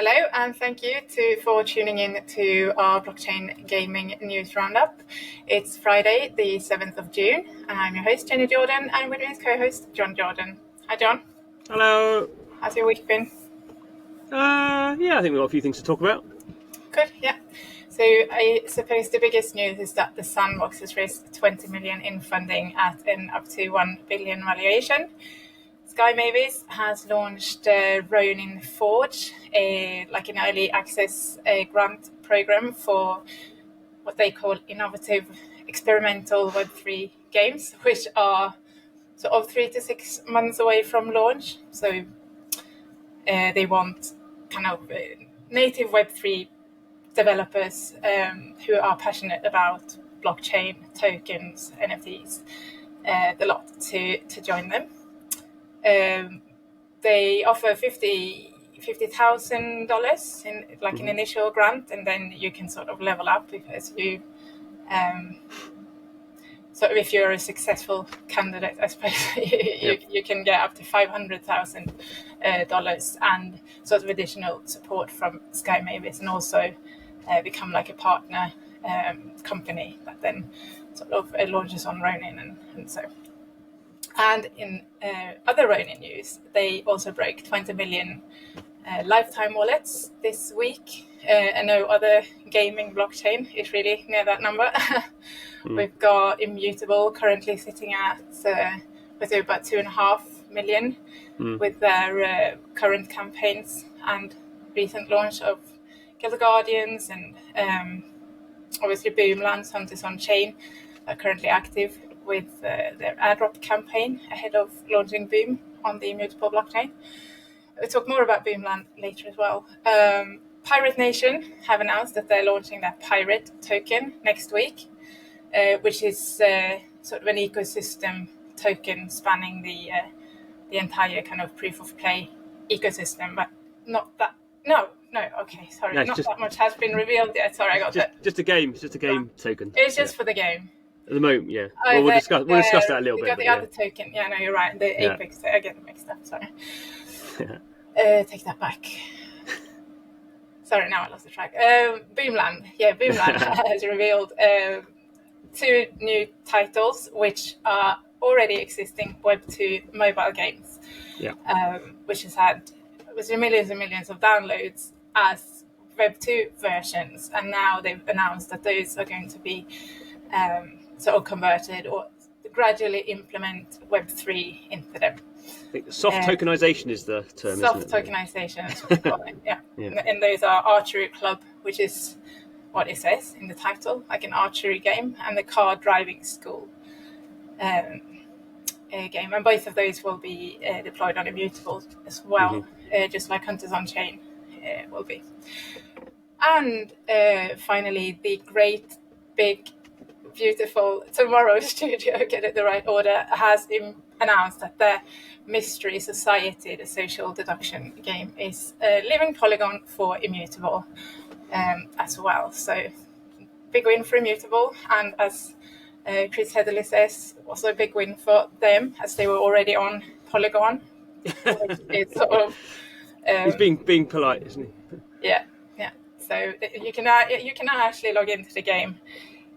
Hello, and thank you for tuning in to our blockchain gaming news roundup. It's Friday, the 7th of June, and I'm your host, Jenny Jordan, and with me is co-host John Jordan. Hi, John. Hello. How's your week been? I think we've got a few things to talk about. Good, yeah. So I suppose the biggest news is that the Sandbox has raised 20 million in funding at an up to 1 billion valuation. Mavis has launched Ronin Forge, an early access grant program for what they call innovative experimental Web3 games, which are sort of 3 to 6 months away from launch. So they want kind of native Web3 developers who are passionate about blockchain, tokens, NFTs, the lot to join them. They offer $50,000 in an initial grant, and then you can sort of level up because you if you're a successful candidate, I suppose you can get up to $500,000 and sort of additional support from Mavis, and also become like a partner company that then sort of launches on Ronin and so. And in other Ronin news, they also broke 20 million lifetime wallets this week. And no other gaming blockchain is really near that number. We've got Immutable currently sitting at about 2.5 million with their current campaigns and recent launch of Guild Guardians and obviously Boomland, Hunters on Chain, are currently active with their airdrop campaign ahead of launching Boom on the Immutable blockchain. We'll talk more about Boomland later as well. Pirate Nation have announced that they're launching their Pirate token next week, which is sort of an ecosystem token spanning the entire kind of proof of play ecosystem, but not that. No, okay, sorry. No, not that much has been revealed yet. Sorry, I got that. Just a game token. It's just for the game. At the moment, yeah. Well, we'll discuss that a little bit. We got the other token. Yeah, no, you're right. The Apex. I get them mixed up. Sorry. Take that back. Sorry, now I lost the track. Boomland. Yeah, Boomland has revealed 2 new titles, which are already existing Web2 mobile games. Yeah. Which has had millions and millions of downloads as Web2 versions, and now they've announced that those are going to be sort of converted or gradually implement Web3 into them. I think soft tokenization is the term. Soft tokenization is what we call it, yeah. And those are Archery Club, which is what it says in the title, like an archery game, and the Car Driving School game. And both of those will be deployed on Immutable as well, just like Hunters on Chain will be. And finally, the great, big, beautiful Tomorrow Studio, get it the right order, has announced that their Mystery Society, the social deduction game, is leaving Polygon for Immutable as well. So big win for Immutable, and as Chris Heatherly says, also a big win for them as they were already on Polygon. It's sort of he's being polite, isn't he? Yeah. So you can now actually log into the game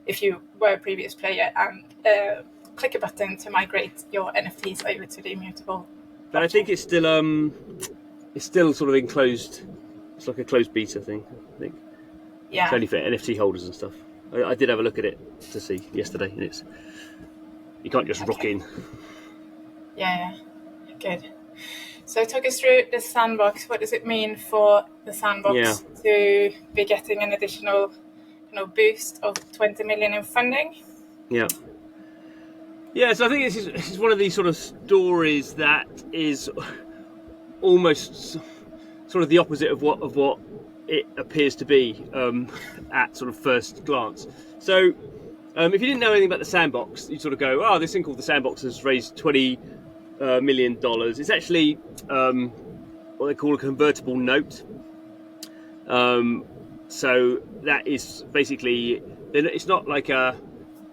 if you were a previous player and click a button to migrate your NFTs over to the Immutable. But I think it's still sort of enclosed. It's like a closed beta thing, I think. Yeah. It's only for NFT holders and stuff. I did have a look at it to see yesterday, and you can't just rock in. Yeah. Good. So talk us through the Sandbox. What does it mean for the Sandbox to be getting an additional boost of 20 million in funding? Yeah. So I think this is one of these sort of stories that is almost sort of the opposite of what it appears to be at sort of first glance. So if you didn't know anything about the Sandbox, you'd sort of go, oh, this thing called the Sandbox has raised $20 million. It's actually what they call a convertible note. So that is basically, it's not like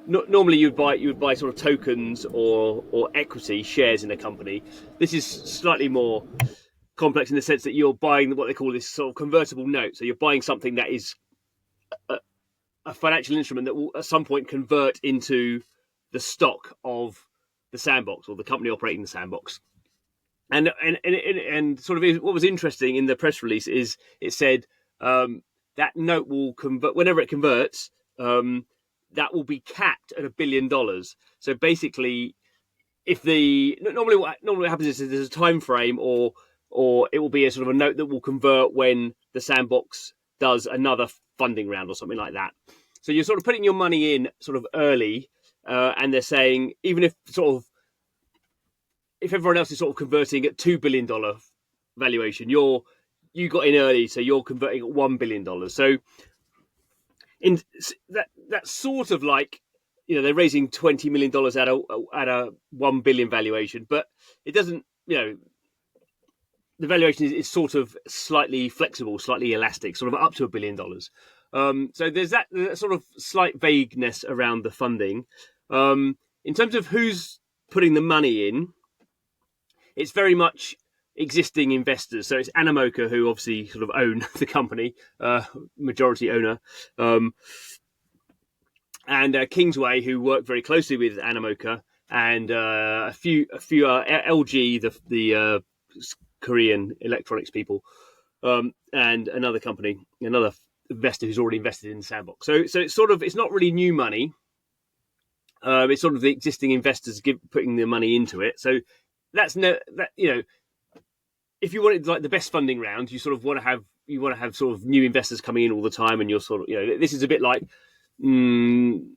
normally you would buy sort of tokens or equity shares in a company. This is slightly more complex in the sense that you're buying what they call this sort of convertible note. So you're buying something that is a financial instrument that will at some point convert into the stock of the Sandbox or the company operating the Sandbox. And sort of what was interesting in the press release is it said that note will convert whenever it converts. That will be capped at $1 billion. So basically, if normally what happens is there's a time frame, or it will be a sort of a note that will convert when the Sandbox does another funding round or something like that. So you're sort of putting your money in sort of early, and they're saying even if everyone else is sort of converting at $2 billion valuation, you got in early, so you're converting at $1 billion. So in that's sort of like, they're raising $20 million at a $1 billion valuation, but it doesn't, the valuation is sort of slightly flexible, slightly elastic, sort of up to $1 billion. So there's that sort of slight vagueness around the funding. In terms of who's putting the money in, it's very much existing investors. So it's Animoca, who obviously sort of own the company, majority owner, and Kingsway, who work very closely with Animoca, and a few LG, the Korean electronics people, and another company, another investor who's already invested in the Sandbox. So it's not really new money. It's sort of the existing investors putting their money into it. So if you wanted like the best funding round, you sort of want to have sort of new investors coming in all the time, and you're sort of, this is a bit like, in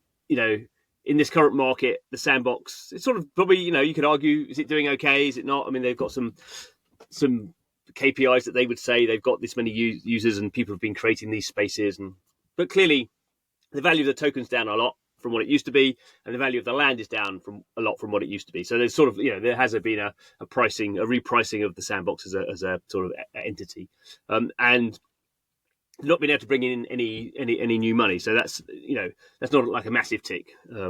this current market, the Sandbox, it's sort of probably, you could argue, is it doing okay? Is it not? I mean, they've got some KPIs that they would say they've got this many users and people have been creating these spaces, but clearly the value of the token's down a lot from what it used to be, and the value of the land is down a lot from what it used to be. So there's sort of, there has been a repricing of the Sandbox as a sort of entity, and not been able to bring in any new money. So that's not like a massive tick, I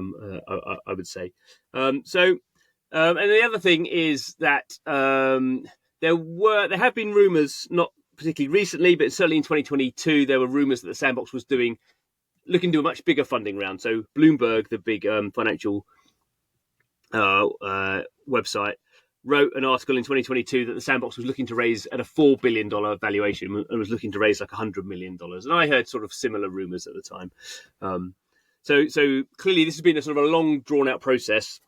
would say. And the other thing is that there have been rumours, not particularly recently, but certainly in 2022, there were rumours that the Sandbox was looking to a much bigger funding round. So Bloomberg, the big financial website, wrote an article in 2022 that the Sandbox was looking to raise at a $4 billion valuation and was looking to raise like $100 million. And I heard sort of similar rumours at the time. So clearly this has been a sort of a long, drawn-out process,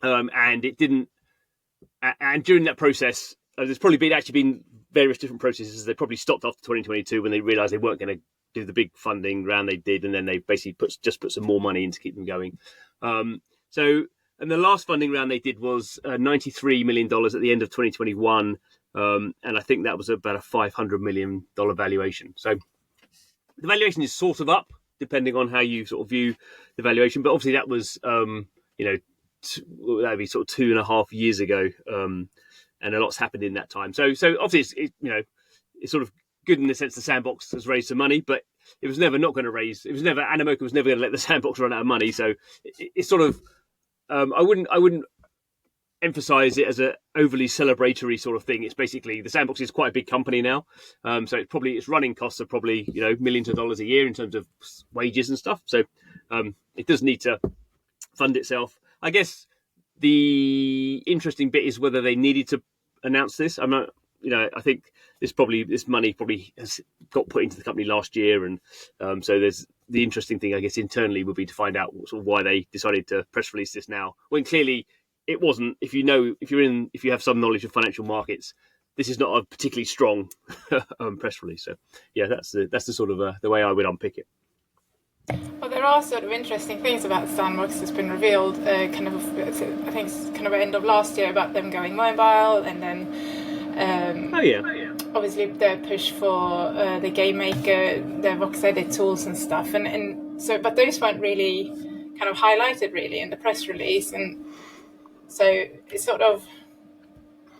and it didn't. And during that process, there's probably been various different processes. They probably stopped after 2022 when they realised they weren't going to do the big funding round they did, and then they basically put some more money in to keep them going. And the last funding round they did was $93 million at the end of 2021, and I think that was about a $500 million valuation. So the valuation is sort of up, depending on how you sort of view the valuation. But obviously that was, that'd be sort of 2.5 years ago, and a lot's happened in that time. So obviously it's sort of good in the sense the Sandbox has raised some money, but it was never not going to raise. Animoca was never going to let the Sandbox run out of money. So it's sort of, I wouldn't emphasize it as a overly celebratory sort of thing. It's basically the Sandbox is quite a big company now, so its running costs are probably millions of dollars a year in terms of wages and stuff. So it does need to fund itself. I guess the interesting bit is whether they needed to announce this. I'm not. I think this money probably has got put into the company last year, and so there's the interesting thing, I guess, internally would be to find out sort of why they decided to press release this now, when clearly it wasn't. If you have some knowledge of financial markets, this is not a particularly strong press release. So yeah, that's the sort of the way I would unpick it. Well, there are sort of interesting things about Sandbox that's been revealed. I think it's kind of end of last year about them going mobile, and then obviously their push for the game maker, their Vox Edit tools and stuff, and so, but those weren't really kind of highlighted really in the press release, and so it's sort of,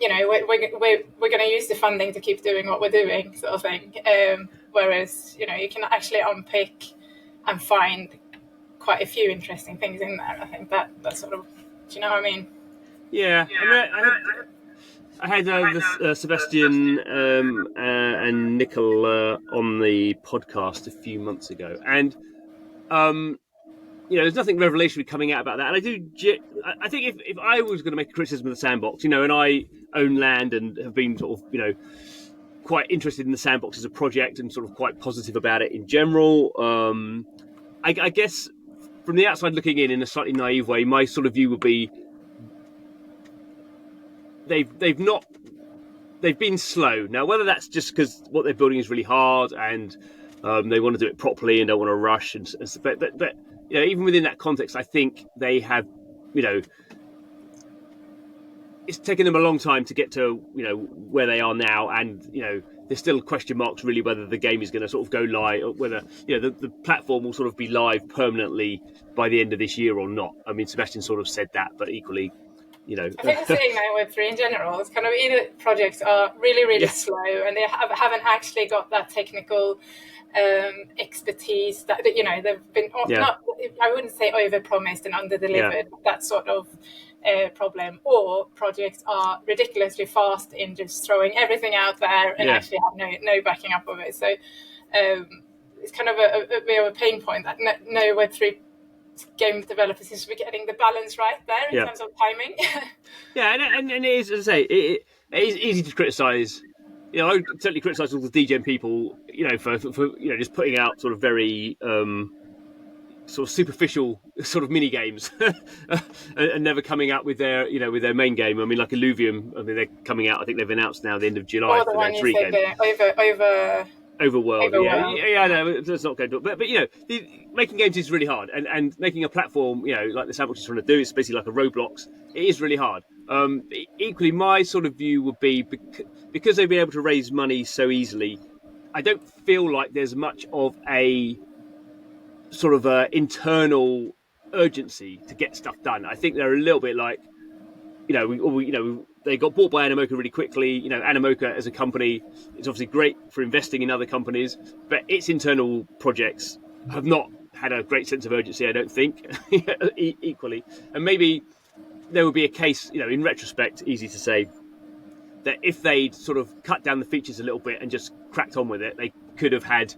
we're going to use the funding to keep doing what we're doing, sort of thing. Whereas you can actually unpick and find quite a few interesting things in there. I think that's sort of, do you know what I mean? Yeah. I had Sebastian and Nicola on the podcast a few months ago, and there's nothing revolutionary coming out about that. And I think if I was going to make a criticism of the Sandbox, and I own land and have been sort of, quite interested in the Sandbox as a project and sort of quite positive about it in general. I guess from the outside looking in a slightly naive way, my sort of view would be they've been slow. Now, whether that's just because what they're building is really hard and they want to do it properly and don't want to rush, but even within that context, I think they have, it's taken them a long time to get to where they are now, and there's still question marks really whether the game is going to sort of go live, or whether the platform will sort of be live permanently by the end of this year or not. I mean, Sebastian sort of said that, but equally, I think the same now with Web3 in general. It's kind of either projects are really slow and they haven't actually got that technical expertise that they've been not, I wouldn't say over-promised and under-delivered, that sort of problem, or projects are ridiculously fast in just throwing everything out there and actually have no backing up of it. So it's kind of a bit of a pain point that no Web3 game developers seem to be getting the balance right there in terms of timing. and it is, as I say, it is easy to criticise. I certainly criticise all the DGen people, for just putting out sort of very sort of superficial sort of mini games and never coming out with their with their main game. I mean, like Illuvium, they're coming out. I think they've announced now the end of July for their 3 games. Overworld. No, that's not going to. But making games is really hard, and making a platform, like the Sandbox is trying to do, it's basically like a Roblox. It is really hard. Equally, my sort of view would be because they've been able to raise money so easily, I don't feel like there's much of a sort of internal urgency to get stuff done. I think they're a little bit like, they got bought by Animoca really quickly. Animoca as a company is obviously great for investing in other companies, but its internal projects have not had a great sense of urgency, I don't think, equally. And maybe there would be a case, in retrospect, easy to say, that if they'd sort of cut down the features a little bit and just cracked on with it, they could have had,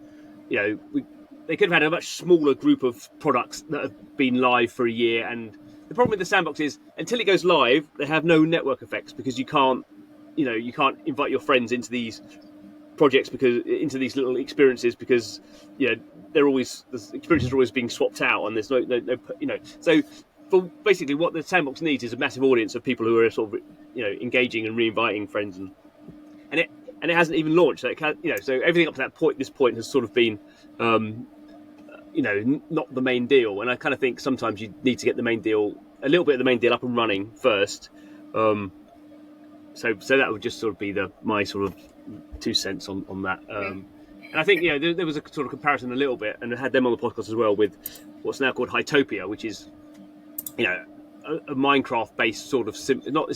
they could have had a much smaller group of products that have been live for a year. And the problem with the Sandbox is until it goes live, they have no network effects because you can't invite your friends into these projects into these little experiences because the experiences are always being swapped out and there's no so for basically what the Sandbox needs is a massive audience of people who are sort of engaging and re-inviting friends and it hasn't even launched, so it can, so everything up to this point has sort of been not the main deal. And I kind of think sometimes you need to get a little bit of the main deal up and running first. So that would just sort of be my sort of 2 cents on that. And I think there was a sort of comparison a little bit, and I had them on the podcast as well with what's now called Hytopia, which is a Minecraft-based sort of it's not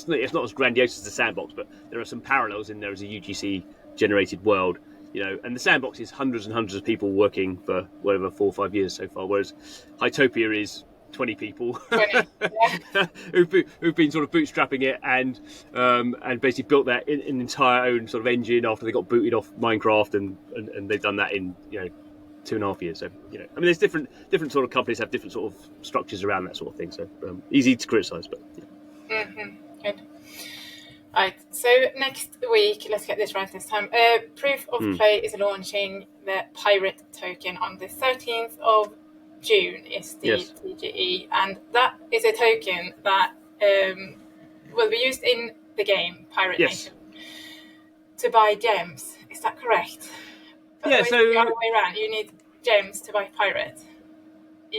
as grandiose as the Sandbox, but there are some parallels in there as a UGC-generated world. And the Sandbox is hundreds and hundreds of people working for whatever 4 or 5 years so far, whereas Hytopia is 20 people who've been sort of bootstrapping it and basically built that in an entire own sort of engine after they got booted off Minecraft, and they've done that in 2.5 years. So I mean, there's different sort of companies have different sort of structures around that sort of thing. So easy to criticise, but good. Right, so next week, let's get this right this time. Proof of Play is launching the Pirate token on the 13th of June is the TGE, and that is a token that will be used in the game Pirate Nation to buy gems. Is that correct? Yeah, so the other way around, you need gems to buy Pirate.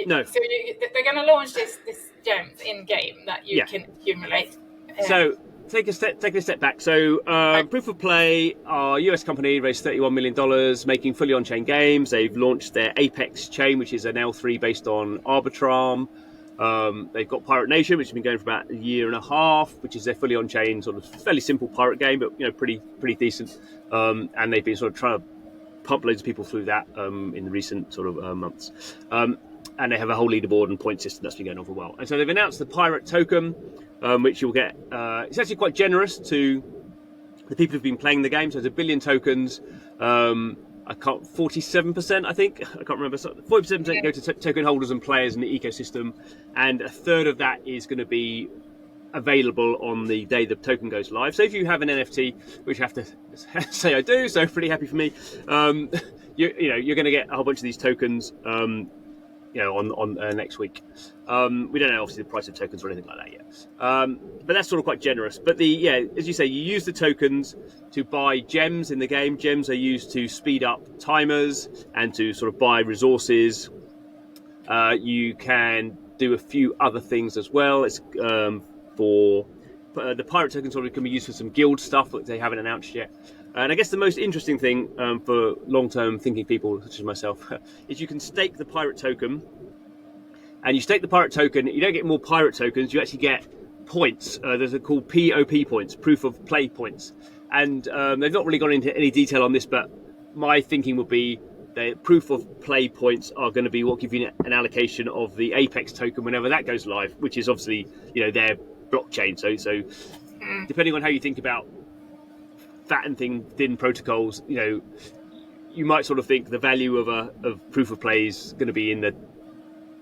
No. So they're going to launch this gems in game that you can accumulate. So take a step back. So Proof of Play, our US company, raised $31 million making fully on-chain games. They've launched their Apex chain, which is an L3 based on Arbitrum. They've got Pirate Nation, which has been going for about 1.5 years, which is their fully on-chain, sort of fairly simple pirate game, but pretty decent. And they've been sort of trying to pump loads of people through that in the recent sort of months. And they have a whole leaderboard and point system that's been going on for a while. And so they've announced the Pirate token, which you'll get. It's actually quite generous to the people who've been playing the game. So there's 1 billion tokens. 47%, I think. I can't remember. 47% go to token holders and players in the ecosystem, and a third of that is going to be available on the day the token goes live. So if you have an NFT, which I have to say I do, so pretty happy for me, you're going to get a whole bunch of these tokens on next week. We don't know obviously the price of tokens or anything like that yet, but that's sort of quite generous. But as you say, you use the tokens to buy gems in the game. Gems are used to speed up timers and to sort of buy resources. You can do a few other things as well. It's for the pirate tokens sort of can be used for some guild stuff that they haven't announced yet. And I guess the most interesting thing for long-term thinking people such as myself is you can stake the pirate token. And you stake the pirate token, you don't get more pirate tokens, you actually get points. They're called POP points, proof of play points. And they've not really gone into any detail on this, but my thinking would be the proof of play points are going to be what give you an allocation of the Apex token whenever that goes live, which is obviously their blockchain. So depending on how you think about fat and thin protocols, you might sort of think the value of proof of play is going to be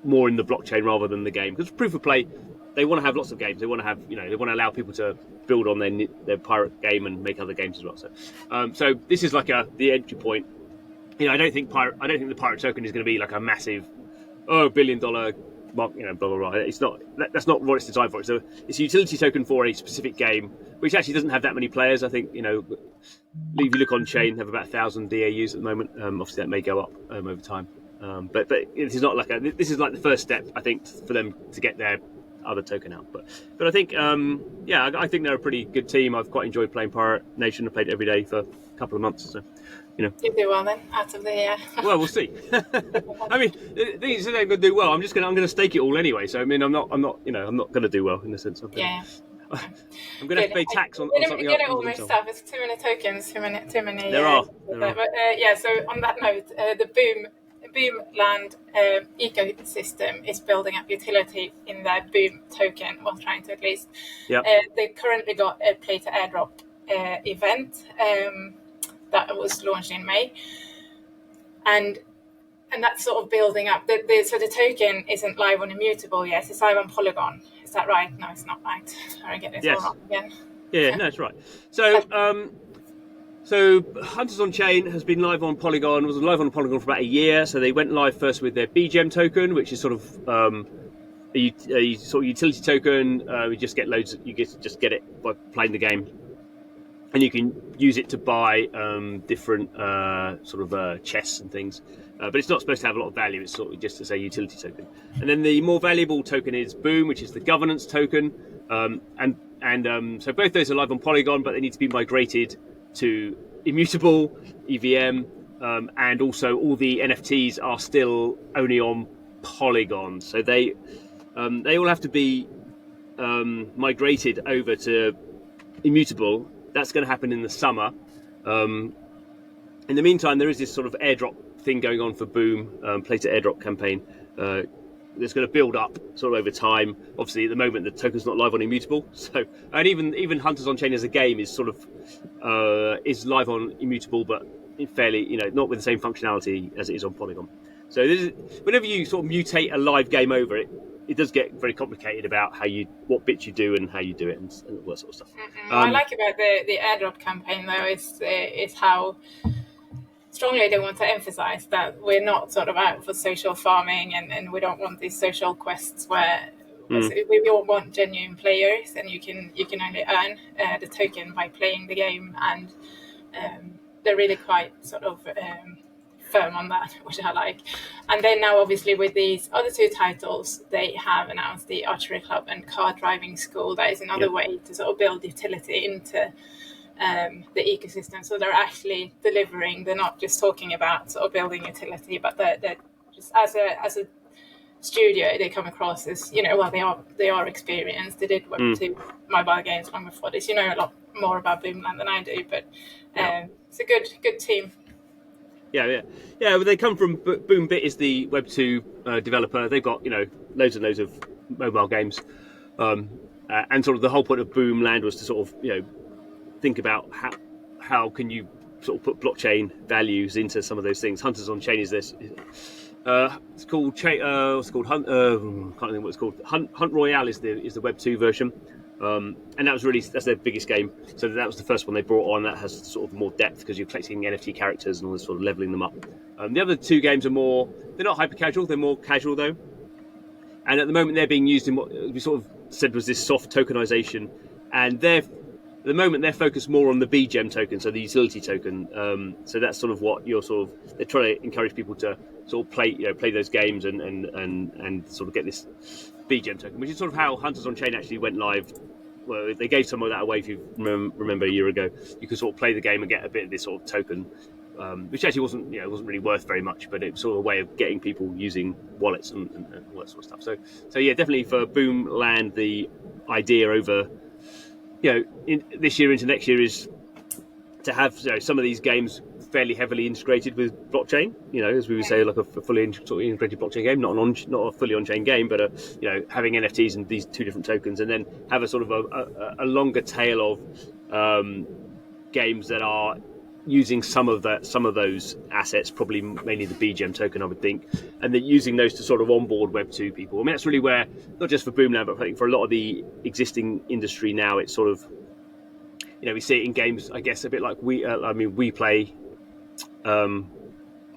more in the blockchain rather than the game, because proof of play, they want to have lots of games. They want to have they want to allow people to build on their pirate game and make other games as well. So this is like the entry point. I don't think the pirate token is going to be like a massive $1 billion mark, blah blah blah. It's not. That's not what it's designed for. So it's a utility token for a specific game, which actually doesn't have that many players. I think if you look on chain, have about 1,000 DAUs at the moment. Obviously, that may go up over time. But this is not this is like the first step, I think, for them to get their other token out. But I think I think they're a pretty good team. I've quite enjoyed playing Pirate Nation. I played it every day for a couple of months. So you do well then out of the well, we'll see. I mean, these are going to do well. I'm going to stake it all anyway. So I mean, I'm not going to do well in a sense. I'm going to have to pay tax on something. You don't almost stuff. It's too many tokens. Too many. There are. But so on that note, the Boomland ecosystem is building up utility in their Boom token, or trying to at least. Yep. They've currently got a play to airdrop event that was launched in May, and that's sort of building up. So the token isn't live on Immutable yet. It's live on Polygon. Is that right? No, it's not right. I get this all wrong again. Yeah, no, it's right. So. So Hunters on Chain has been live on Polygon, was live on Polygon for about a year. So they went live first with their BGEM token, which is sort of a sort of utility token. You just get loads. You just get it by playing the game, and you can use it to buy different chests and things. But it's not supposed to have a lot of value. It's sort of just as a utility token. And then the more valuable token is Boom, which is the governance token. So both those are live on Polygon, but they need to be migrated to Immutable, EVM, and also all the NFTs are still only on Polygon. So they all have to be migrated over to Immutable. That's going to happen in the summer. In the meantime, there is this sort of airdrop thing going on for Boom, play to airdrop campaign. That's going to build up sort of over time. Obviously, at the moment, the token's not live on Immutable. So, and even Hunters on Chain as a game is sort of is live on Immutable, but fairly, not with the same functionality as it is on Polygon. So, whenever you sort of mutate a live game over, it does get very complicated about what bits you do and how you do it and all that sort of stuff. What I like about the airdrop campaign though is how strongly they want to emphasize that we're not sort of out for social farming, and we don't want these social quests where we all want genuine players, and you can only earn the token by playing the game, and they're really quite sort of firm on that, which I like. And then now obviously with these other two titles, they have announced the archery club and car driving school. That is another way to sort of build utility into the ecosystem. So they're actually delivering. They're not just talking about sort of building utility, but they're just as a studio, they come across as they are experienced. They did Web2 mobile games long before this. You know a lot more about Boomland than I do, but it's a good team. Yeah. Well, they come from Boombit is the Web2 developer. They've got loads and loads of mobile games, and sort of the whole point of Boomland was to sort of think about how can you sort of put blockchain values into some of those things. Hunters on Chain is this. It's called what's it called? Hunt. Can't think what it's called. Hunt Royale is the Web 2 version, and that's their biggest game. So that was the first one they brought on. That has sort of more depth because you're collecting NFT characters and all this, sort of leveling them up. The other two games are they're not hyper casual. They're more casual though. And at the moment, they're being used in what we sort of said was this soft tokenization, and at the moment they're focused more on the BGEM token, so the utility token. So that's sort of what they're trying to encourage people to sort of play those games and sort of get this BGEM token, which is sort of how Hunters on Chain actually went live. Well, they gave some of that away, if you remember a year ago. You could sort of play the game and get a bit of this sort of token, which actually wasn't really worth very much, but it was sort of a way of getting people using wallets and all that sort of stuff. So yeah, definitely for Boomland, the idea over in this year into next year is to have some of these games fairly heavily integrated with blockchain. As we would say, like a fully integrated blockchain game, not a fully on-chain game, but having NFTs and these two different tokens, and then have a sort of a longer tail of games that are using some of those assets, probably mainly the BGEM token, I would think, and then using those to sort of onboard Web 2 people. I mean, that's really where, not just for Boomland, but I think for a lot of the existing industry now, it's sort of, we see it in games, I guess, a bit like we play,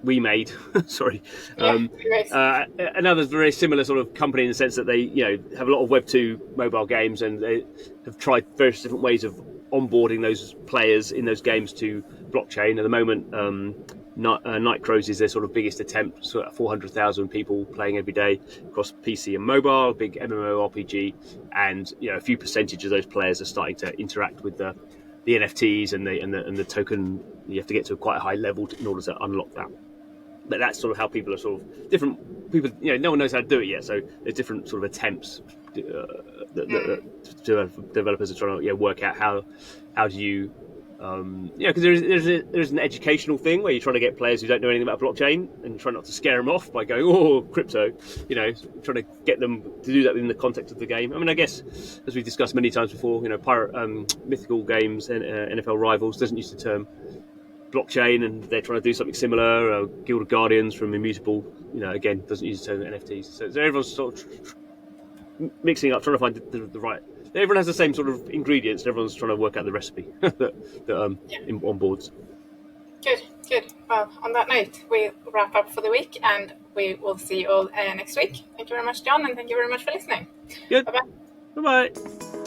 we made, sorry, another very similar sort of company in the sense that they, have a lot of Web 2 mobile games, and they have tried various different ways of onboarding those players in those games to blockchain. At the moment, Nightcrows is their sort of biggest attempt, sort of 400,000 people playing every day across PC and mobile, big MMORPG, and a few percentage of those players are starting to interact with the NFTs and the token. You have to get to quite a high level in order to unlock that. But that's sort of how people are sort of different people. No one knows how to do it yet, so there's different sort of attempts that developers are trying to work out how do you because there's an educational thing where you're trying to get players who don't know anything about blockchain and try not to scare them off by going crypto, trying to get them to do that in the context of the game. I mean, I guess as we've discussed many times before, mythical games and NFL Rivals doesn't use the term blockchain, and they're trying to do something similar. Guild of Guardians from Immutable, again, doesn't use the term NFTs. So everyone's sort of mixing up, trying to find the right. Everyone has the same sort of ingredients, and everyone's trying to work out the recipe on boards. Good. Well, on that note, we wrap up for the week, and we will see you all next week. Thank you very much, John, and thank you very much for listening. Good. Bye-bye. Bye-bye.